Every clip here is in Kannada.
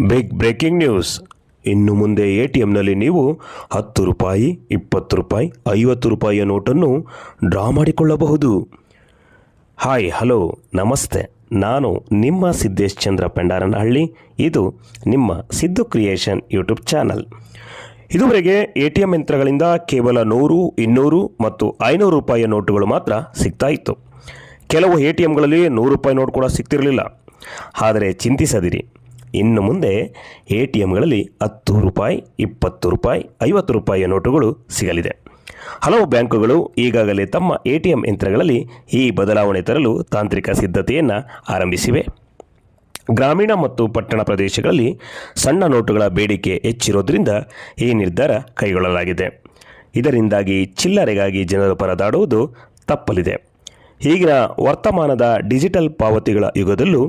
Big breaking news. ಇನ್ನು ಮುಂದೆ ಎಟಿಎಂನಲ್ಲಿ ನೀವು 10 ರೂಪಾಯಿ, 20 ರೂಪಾಯಿ, 50 ರೂಪಾಯಿಯ ನೋಟನ್ನು ಡ್ರಾ ಮಾಡಿಕೊಳ್ಳಬಹುದು. ಹಾಯ್, ಹಲೋ, ನಮಸ್ತೆ. ನಾನು ನಿಮ್ಮ ಸಿದ್ದೇಶ್ ಚಂದ್ರ ಪೆಂಡಾರನಹಳ್ಳಿ. ಇದು ನಿಮ್ಮ ಸಿದ್ದು ಕ್ರಿಯೇಷನ್ ಯೂಟ್ಯೂಬ್ ಚಾನಲ್. ಇದುವರೆಗೆ ಎಟಿಎಂ ಯಂತ್ರಗಳಿಂದ ಕೇವಲ 100, 200 ಮತ್ತು 500 ರೂಪಾಯಿಯ ನೋಟುಗಳು ಮಾತ್ರ ಸಿಗ್ತಾ ಇತ್ತು. ಕೆಲವು ಎಟಿಎಂಗಳಲ್ಲಿ 100 ರೂಪಾಯಿ ನೋಟ್ ಕೂಡ ಸಿಗ್ತಿರಲಿಲ್ಲ. ಆದರೆ ಚಿಂತಿಸದಿರಿ, ಇನ್ನು ಮುಂದೆ ಎಟಿಎಂಗಳಲ್ಲಿ 10 ರೂಪಾಯಿ, 20 ರೂಪಾಯಿ, 50 ರೂಪಾಯಿಯ ನೋಟುಗಳು ಸಿಗಲಿದೆ. ಹಲವು ಬ್ಯಾಂಕುಗಳು ಈಗಾಗಲೇ ತಮ್ಮ ಎಟಿಎಂ ಯಂತ್ರಗಳಲ್ಲಿ ಈ ಬದಲಾವಣೆ ತರಲು ತಾಂತ್ರಿಕ ಸಿದ್ಧತೆಯನ್ನು ಆರಂಭಿಸಿವೆ. ಗ್ರಾಮೀಣ ಮತ್ತು ಪಟ್ಟಣ ಪ್ರದೇಶಗಳಲ್ಲಿ ಸಣ್ಣ ನೋಟುಗಳ ಬೇಡಿಕೆ ಹೆಚ್ಚಿರೋದ್ರಿಂದ ಈ ನಿರ್ಧಾರ ಕೈಗೊಳ್ಳಲಾಗಿದೆ. ಇದರಿಂದಾಗಿ ಚಿಲ್ಲರೆಗಾಗಿ ಜನರು ಪರದಾಡುವುದು ತಪ್ಪಲಿದೆ. ಈಗಿನ ವರ್ತಮಾನದ ಡಿಜಿಟಲ್ ಪಾವತಿಗಳ ಯುಗದಲ್ಲೂ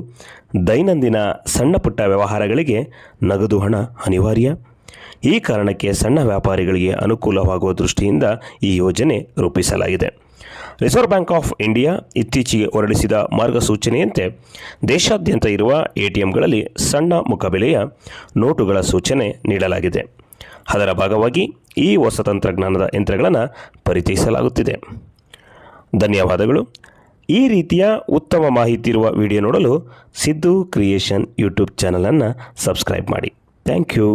ದೈನಂದಿನ ಸಣ್ಣಪುಟ್ಟ ವ್ಯವಹಾರಗಳಿಗೆ ನಗದು ಹಣ ಅನಿವಾರ್ಯ. ಈ ಕಾರಣಕ್ಕೆ ಸಣ್ಣ ವ್ಯಾಪಾರಿಗಳಿಗೆ ಅನುಕೂಲವಾಗುವ ದೃಷ್ಟಿಯಿಂದ ಈ ಯೋಜನೆ ರೂಪಿಸಲಾಗಿದೆ. ರಿಸರ್ವ್ ಬ್ಯಾಂಕ್ ಆಫ್ ಇಂಡಿಯಾ ಇತ್ತೀಚೆಗೆ ಹೊರಡಿಸಿದ ಮಾರ್ಗಸೂಚನೆಯಂತೆ ದೇಶಾದ್ಯಂತ ಇರುವ ಎಟಿಎಂಗಳಲ್ಲಿ ಸಣ್ಣ ಮುಖಬೆಲೆಯ ನೋಟುಗಳ ಸೂಚನೆ ನೀಡಲಾಗಿದೆ. ಅದರ ಭಾಗವಾಗಿ ಈ ಹೊಸ ತಂತ್ರಜ್ಞಾನದ ಯಂತ್ರಗಳನ್ನು ಪರಿಚಯಿಸಲಾಗುತ್ತಿದೆ. ಧನ್ಯವಾದಗಳು. ಈ ರೀತಿಯ ಉತ್ತಮ ಮಾಹಿತಿ ಇರುವ ವಿಡಿಯೋ ನೋಡಲು ಸಿದ್ದು ಕ್ರಿಯೇಷನ್ ಯೂಟ್ಯೂಬ್ ಚಾನಲನ್ನು ಸಬ್ಸ್ಕ್ರೈಬ್ ಮಾಡಿ. Thank you.